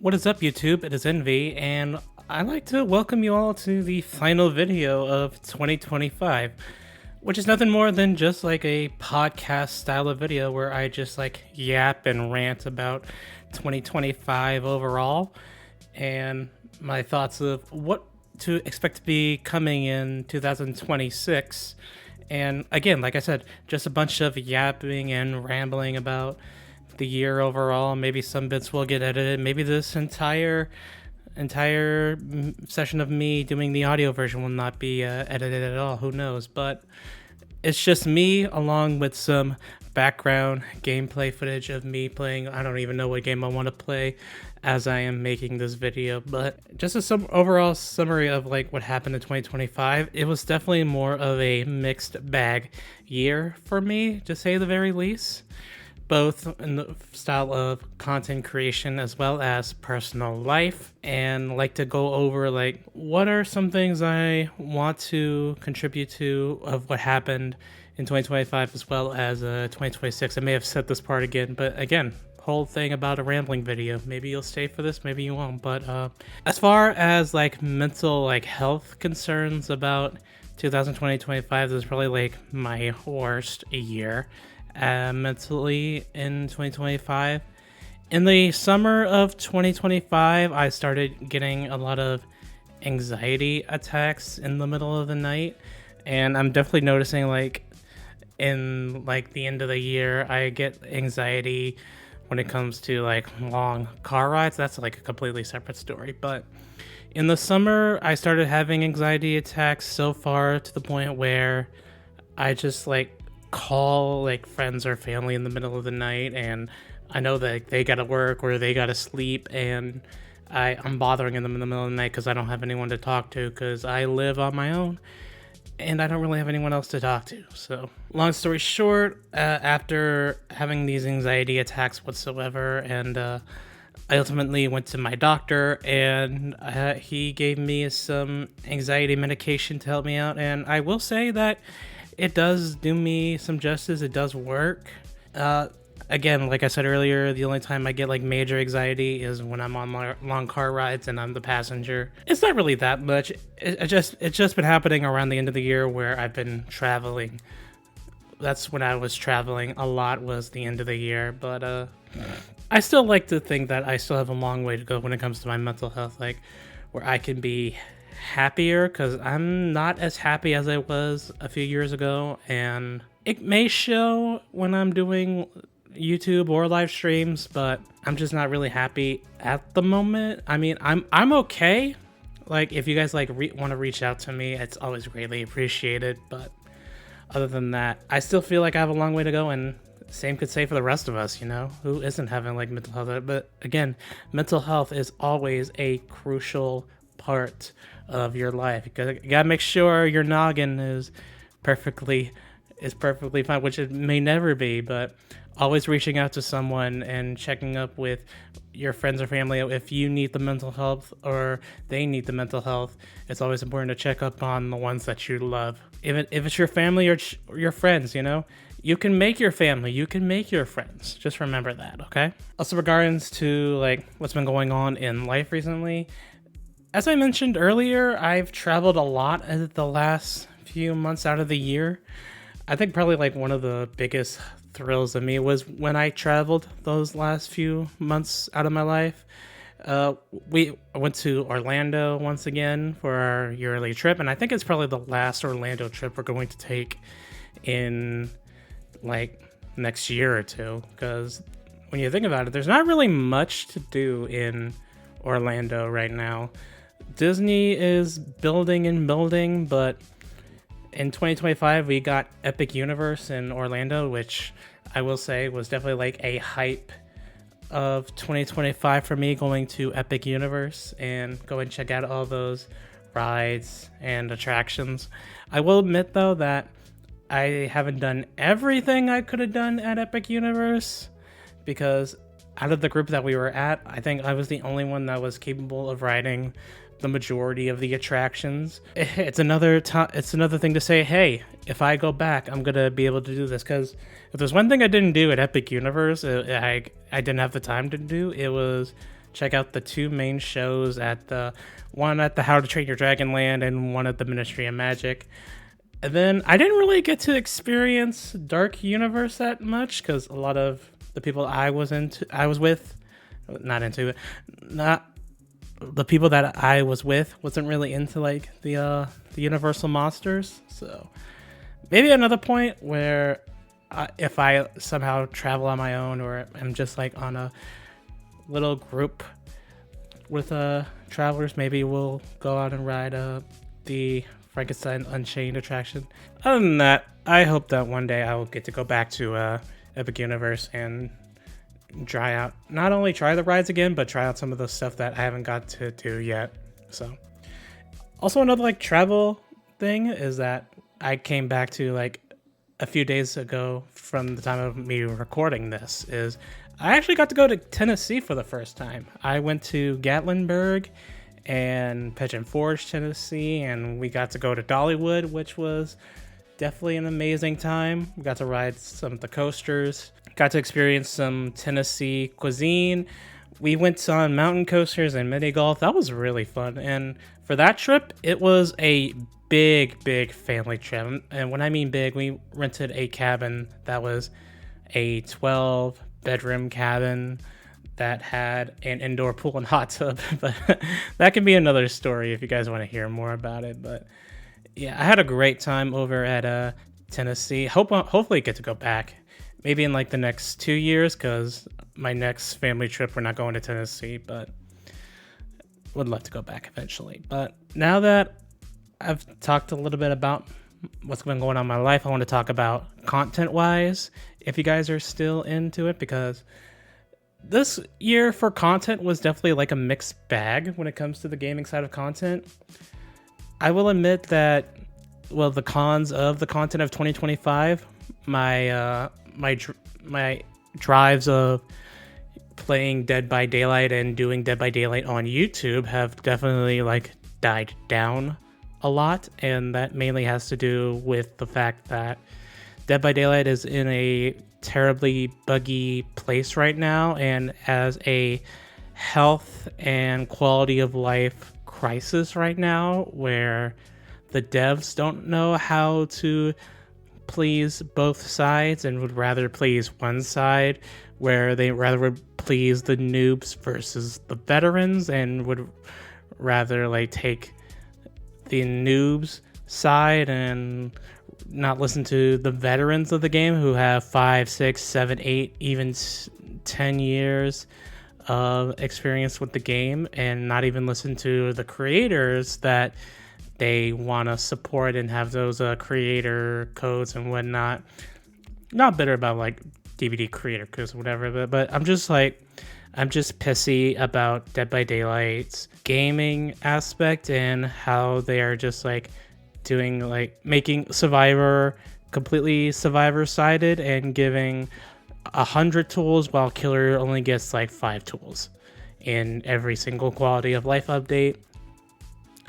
What is up, YouTube? It is Envy, and I'd like to welcome you all to the final video of 2025, which is nothing more than just like a podcast style of video where I just like yap and rant about 2025 overall and my thoughts of what to expect to be coming in 2026. And again, like I said, just a bunch of yapping and rambling about the year overall. Maybe some bits will get edited. Maybe this entire session of me doing the audio version will not be edited at all. Who knows? But it's just me along with some background gameplay footage of me playing. I don't even know what game I want to play as I am making this video, but just a overall summary of like what happened in 2025. It was definitely more of a mixed bag year for me, to say the very least, both in the style of content creation as well as personal life, and like to go over like what are some things I want to contribute to of what happened in 2025 as well as 2026. I may have said this part again, but again, whole thing about a rambling video. Maybe you'll stay for this, maybe you won't. But as far as like mental like health concerns about 2025, this is probably like my worst year mentally in 2025. In the summer of 2025, I started getting a lot of anxiety attacks in the middle of the night, and I'm definitely noticing like in like the end of the year I get anxiety when it comes to like long car rides. That's like a completely separate story, but in the summer I started having anxiety attacks so far to the point where I just like call like friends or family in the middle of the night, and I know that they gotta work or they gotta sleep, and I'm bothering them in the middle of the night because I don't have anyone to talk to because I live on my own and I don't really have anyone else to talk to. So long story short, after having these anxiety attacks whatsoever, and I ultimately went to my doctor, and he gave me some anxiety medication to help me out, and I will say that it does do me some justice. It does work. Again, like I said earlier, the only time I get like major anxiety is when I'm on long car rides and I'm the passenger. It's not really that much. It's just been happening around the end of the year where I've been traveling. That's when I was traveling a lot, was the end of the year. But I still like to think that I still have a long way to go when it comes to my mental health, like where I can be happier, because I'm not as happy as I was a few years ago, and it may show when I'm doing YouTube or live streams, but I'm just not really happy at the moment. I mean, I'm okay. Like if you guys like want to reach out to me, it's always greatly appreciated, but other than that, I still feel like I have a long way to go, and same could say for the rest of us, you know, who isn't having like mental health. But again, mental health is always a crucial part of your life. You gotta make sure your noggin is perfectly fine, which it may never be, but always reaching out to someone and checking up with your friends or family if you need the mental health or they need the mental health. It's always important to check up on the ones that you love. If it's your family or your friends, you know, you can make your family, you can make your friends. Just remember that, okay? Also, regards to like what's been going on in life recently, as I mentioned earlier, I've traveled a lot the last few months out of the year. I think probably like one of the biggest thrills of me was when I traveled those last few months out of my life. We went to Orlando once again for our yearly trip, and I think it's probably the last Orlando trip we're going to take in like next year or two, because when you think about it, there's not really much to do in Orlando right now. Disney is building and building, but in 2025 we got Epic Universe in Orlando, which I will say was definitely like a hype of 2025 for me, going to Epic Universe and go and check out all those rides and attractions. I will admit though that I haven't done everything I could have done at Epic Universe, because out of the group that we were at, I think I was the only one that was capable of riding the majority of the attractions. It's another thing to say, hey, if I go back, I'm gonna be able to do this, because if there's one thing I didn't do at Epic Universe, I didn't have the time to do, it was check out the two main shows at the one at the How to Train Your Dragon Land and one at the Ministry of Magic. And then I didn't really get to experience Dark Universe that much because a lot of the people the people that I was with wasn't really into like the Universal monsters. So maybe another point where if I somehow travel on my own or I'm just like on a little group with travelers, maybe we'll go out and ride the Frankenstein Unchained attraction. Other than that, I hope that one day I will get to go back to Epic Universe and not only try the rides again, but try out some of the stuff that I haven't got to do yet. So also another like travel thing is that I came back to like a few days ago from the time of me recording this is I actually got to go to Tennessee for the first time. I went to Gatlinburg and Pigeon Forge, Tennessee, and we got to go to Dollywood, which was definitely an amazing time. We got to ride some of the coasters, got to experience some Tennessee cuisine. We went on mountain coasters and mini golf. That was really fun. And for that trip, it was a big family trip. And when I mean big, we rented a cabin that was a 12-bedroom cabin that had an indoor pool and hot tub. But that can be another story if you guys want to hear more about it. But yeah, I had a great time over at Tennessee. Hopefully get to go back. Maybe in like the next 2 years, because my next family trip, we're not going to Tennessee, but would love to go back eventually. But now that I've talked a little bit about what's been going on in my life, I want to talk about content-wise, if you guys are still into it, because this year for content was definitely like a mixed bag when it comes to the gaming side of content. I will admit that, well, the cons of the content of 2025, my drives of playing Dead by Daylight and doing Dead by Daylight on YouTube have definitely like died down a lot, and that mainly has to do with the fact that Dead by Daylight is in a terribly buggy place right now, and as a health and quality of life crisis right now, where the devs don't know how to please both sides and would rather please one side, where they rather would please the noobs versus the veterans, and would rather like take the noobs side and not listen to the veterans of the game who have 5, 6, 7, 8, even 10 years of experience with the game, and not even listen to the creators that they want to support and have those creator codes and whatnot. Not bitter about like DVD creator codes or whatever, but I'm just pissy about Dead by Daylight's gaming aspect and how they are just like doing like making Survivor completely Survivor sided and giving 100 tools while Killer only gets like 5 tools in every single quality of life update.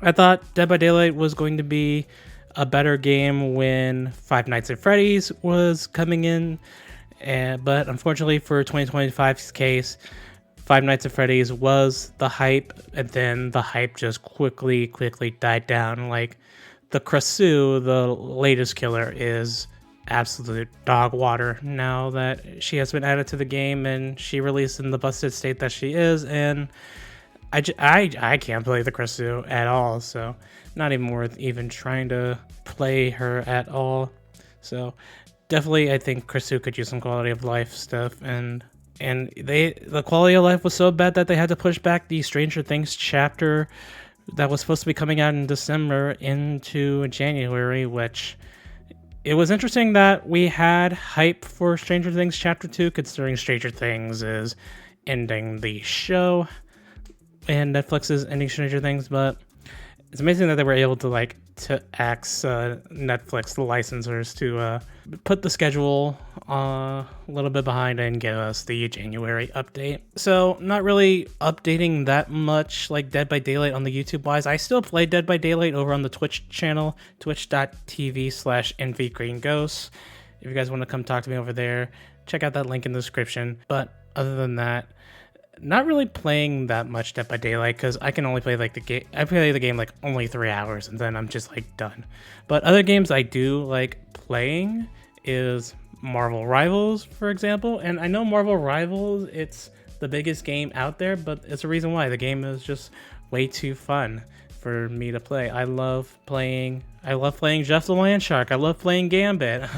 I thought Dead by Daylight was going to be a better game when Five Nights at Freddy's was coming in, but unfortunately for 2025's case, Five Nights at Freddy's was the hype, and then the hype just quickly died down. Like the Krasu, the latest killer, is absolute dog water now that she has been added to the game and she released in the busted state that she is, and I can't play the Krasu at all, so not even worth even trying to play her at all. So definitely I think Krasu could use some quality of life stuff, and the quality of life was so bad that they had to push back the Stranger Things chapter that was supposed to be coming out in December into January, which it was interesting that we had hype for Stranger Things Chapter 2, considering Stranger Things is ending the show and Netflix is ending Stranger Things, but it's amazing that they were able to ask Netflix, the licensors, to put the schedule a little bit behind and give us the January update. So not really updating that much like Dead by Daylight on the YouTube wise. I still play Dead by Daylight over on the Twitch channel, twitch.tv/EnvyGreenGhost. If you guys want to come talk to me over there, check out that link in the description. But other than that, Not really playing that much Dead by Daylight because I can only play like the game. I play the game like only 3 hours and then I'm just like done. But other games I do like playing is Marvel Rivals, for example. And I know Marvel Rivals, it's the biggest game out there, but it's a reason why. The game is just way too fun for me to play. I love playing Jeff the Land Shark. I love playing Gambit.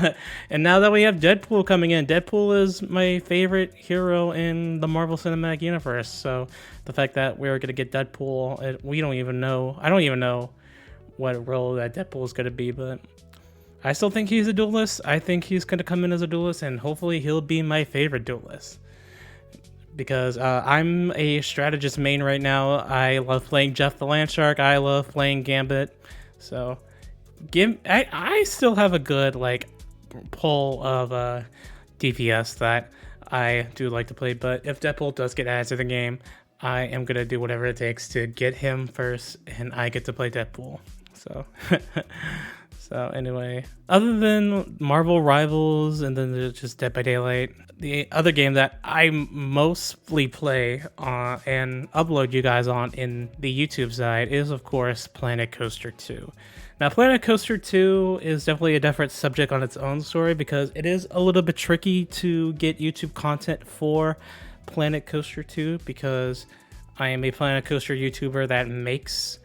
And now that we have Deadpool coming in, Deadpool is my favorite hero in the Marvel Cinematic Universe. So the fact that we're going to get Deadpool, I don't even know what role that Deadpool is going to be, but I still think he's a duelist. I think he's going to come in as a duelist, and hopefully he'll be my favorite duelist. Because I'm a strategist main right now. I love playing Jeff the Land Shark. I love playing Gambit. So I still have a good like pull of DPS that I do like to play. But if Deadpool does get added to the game, I am going to do whatever it takes to get him first, and I get to play Deadpool. So... So anyway, other than Marvel Rivals and then there's just Dead by Daylight, the other game that I mostly play and upload you guys on in the YouTube side is, of course, Planet Coaster 2. Now, Planet Coaster 2 is definitely a different subject on its own story because it is a little bit tricky to get YouTube content for Planet Coaster 2 because I am a Planet Coaster YouTuber that makes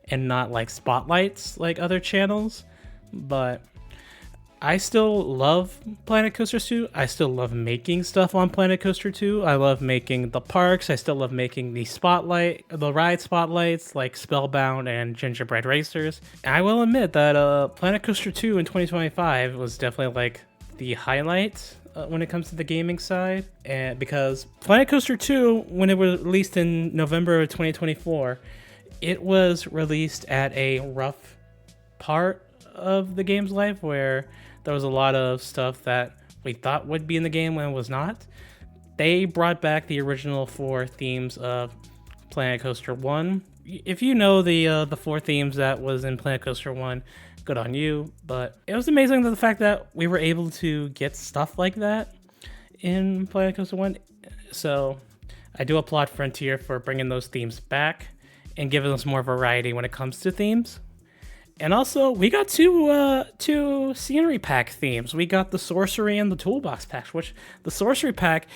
and not like spotlights like other channels. But I still love Planet Coaster 2. I still love making stuff on Planet Coaster 2. I love making the parks. I still love making the ride spotlights like Spellbound and Gingerbread Racers. And I will admit that Planet Coaster 2 in 2025 was definitely like the highlight when it comes to the gaming side. And because Planet Coaster 2, when it was released in November of 2024, it was released at a rough part of the game's life where there was a lot of stuff that we thought would be in the game when it was not. They brought back the original 4 themes of Planet Coaster 1. If you know the 4 themes that was in Planet Coaster 1, good on you. But it was amazing the fact that we were able to get stuff like that in Planet Coaster 1. So I do applaud Frontier for bringing those themes back and giving us more variety when it comes to themes. And also, we got two scenery pack themes. We got the sorcery and the toolbox packs, which the sorcery pack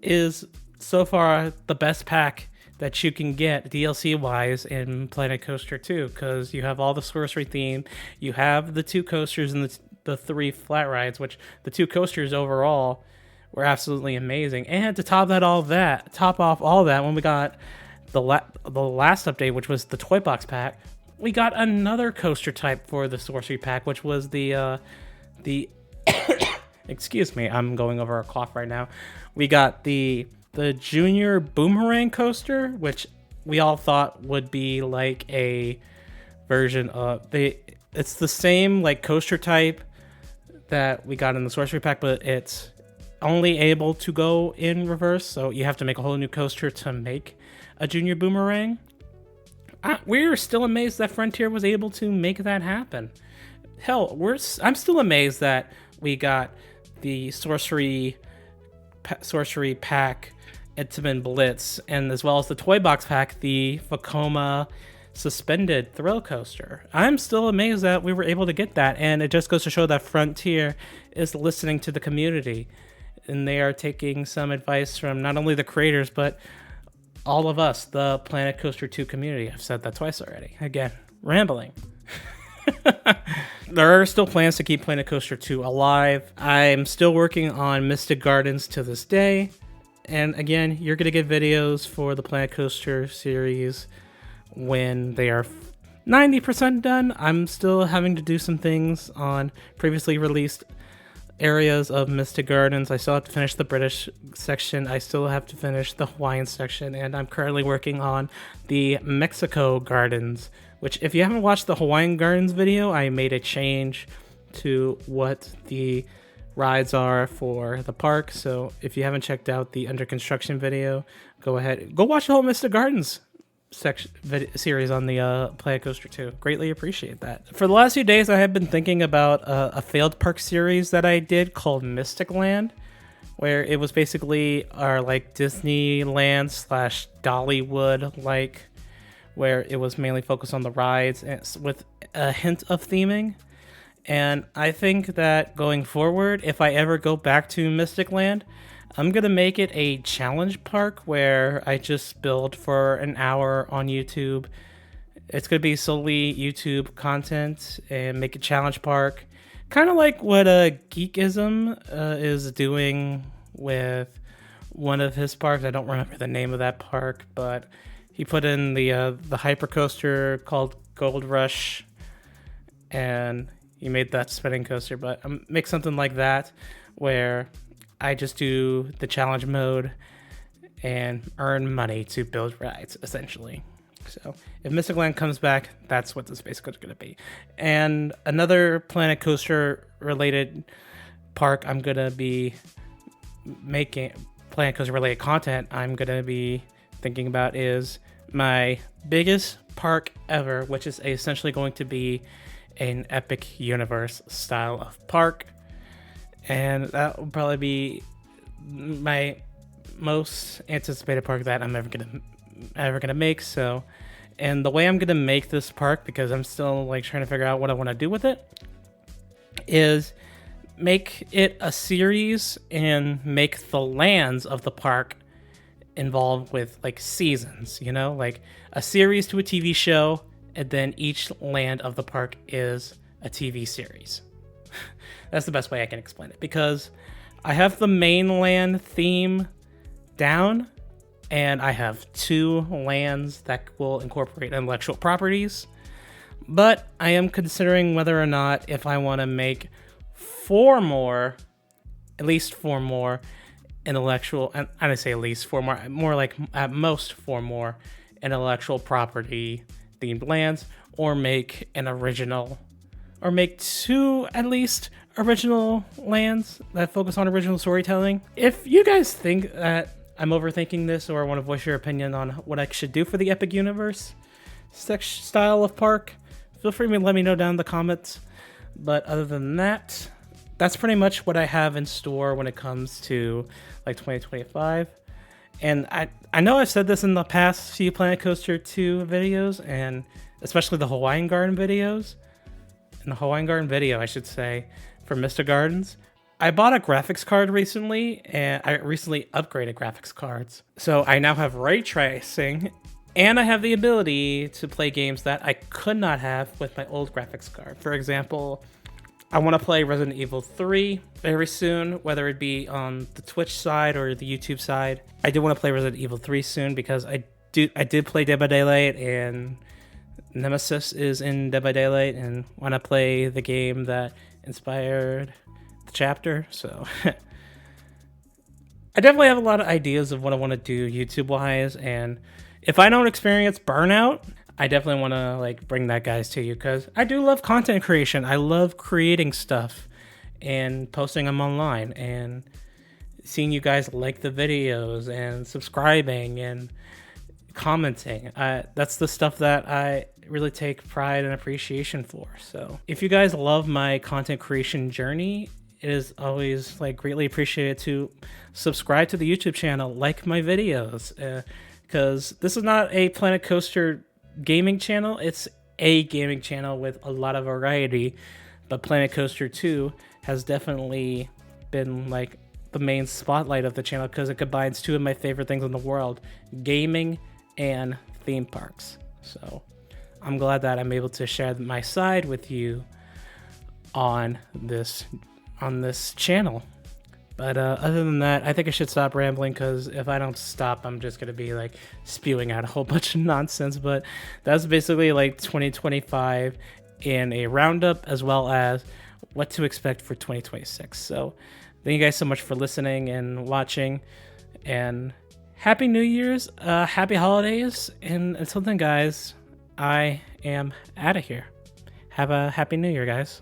is so far the best pack that you can get DLC-wise in Planet Coaster 2, because you have all the sorcery theme, you have the 2 coasters and the 3 flat rides, which the 2 coasters overall were absolutely amazing. And to top off all that, when we got the last update, which was the toy box pack, we got another coaster type for the sorcery pack, which was the excuse me, I'm going over a cough right now. We got the junior boomerang coaster, which we all thought would be like a version of it's the same like coaster type that we got in the sorcery pack, but it's only able to go in reverse, so you have to make a whole new coaster to make a junior boomerang. We're still amazed that Frontier was able to make that happen. Hell, I'm still amazed that we got the sorcery pack Intamin Blitz, and as well as the toy box pack, the Vekoma suspended thrill coaster. I'm still amazed that we were able to get that, and it just goes to show that Frontier is listening to the community, and they are taking some advice from not only the creators, but all of us, the Planet Coaster 2 community. I've said that twice already. Again, rambling. There are still plans to keep Planet Coaster 2 alive. I'm still working on Mystic Gardens to this day. And again, you're going to get videos for the Planet Coaster series when they are 90% done. I'm still having to do some things on previously released areas of Mystic Gardens. I still have to finish the British section. I still have to finish the Hawaiian section, and I'm currently working on the Mexico Gardens, which if you haven't watched the Hawaiian Gardens video, I made a change to what the rides are for the park. So if you haven't checked out the under construction video, go watch the whole Mystic Gardens series on the Planet Coaster 2. Greatly appreciate that. For the last few days, I have been thinking about a failed park series that I did called Mystic Land, where it was basically our like Disneyland slash Dollywood, like where it was mainly focused on the rides and with a hint of theming. And I think that going forward, if I ever go back to Mystic Land, I'm going to make it a challenge park where I just build for an hour on YouTube. It's going to be solely YouTube content and make a challenge park. Kind of like what Geekism is doing with one of his parks. I don't remember the name of that park, but he put in the hypercoaster called Gold Rush, and he made that spinning coaster. But make something like that where I just do the challenge mode and earn money to build rides, essentially. So if Mystic Land comes back, that's what this basically is going to be. And another Planet Coaster related park I'm going to be making, Planet Coaster related content I'm going to be thinking about is my biggest park ever, which is essentially going to be an Epic Universe style of park. And that will probably be my most anticipated park that I'm ever gonna make. So, and the way I'm gonna make this park, because I'm still like trying to figure out what I want to do with it, is make it a series and make the lands of the park involved with like seasons, you know, like a series to a TV show, and then each land of the park is a TV series. That's the best way I can explain it, because I have the mainland theme down, and I have 2 lands that will incorporate intellectual properties. But I am considering whether or not if I want to make 4 more, at least 4 more intellectual, and I don't say at least 4 more like at most 4 more intellectual property themed lands, or make an original, or make 2 at least original lands that focus on original storytelling. If you guys think that I'm overthinking this or want to voice your opinion on what I should do for the Epic Universe style of park, feel free to let me know down in the comments. But other than that, that's pretty much what I have in store when it comes to like 2025. And I know I've said this in the past few Planet Coaster 2 videos, and especially the Hawaiian Garden videos. In the Hawaiian Garden video, I should say, for Mr. Gardens, I bought a graphics card recently, and I recently upgraded graphics cards. So I now have ray tracing, and I have the ability to play games that I could not have with my old graphics card. For example, I want to play Resident Evil 3 very soon, whether it be on the Twitch side or the YouTube side. I do want to play Resident Evil 3 soon because I did play Dead by Daylight, and Nemesis is in Dead by Daylight, and want to play the game that inspired the chapter. So I definitely have a lot of ideas of what I want to do YouTube wise, and if I don't experience burnout, I definitely want to like bring that guys to you, because I do love content creation. I love creating stuff and posting them online and seeing you guys like the videos and subscribing and commenting. That's the stuff that I really take pride and appreciation for. So if you guys love my content creation journey, it is always like greatly appreciated to subscribe to the YouTube channel, like my videos, because this is not a Planet Coaster gaming channel. It's a gaming channel with a lot of variety, but Planet Coaster 2 has definitely been like the main spotlight of the channel, because it combines 2 of my favorite things in the world: gaming and theme parks. So I'm glad that I'm able to share my side with you on this channel. But other than that, I think I should stop rambling, because if I don't stop, I'm just going to be like spewing out a whole bunch of nonsense. But that's basically like 2025 in a roundup, as well as what to expect for 2026. So thank you guys so much for listening and watching, and Happy New Year's, happy holidays, and until then guys, I am out of here. Have a happy New Year, guys.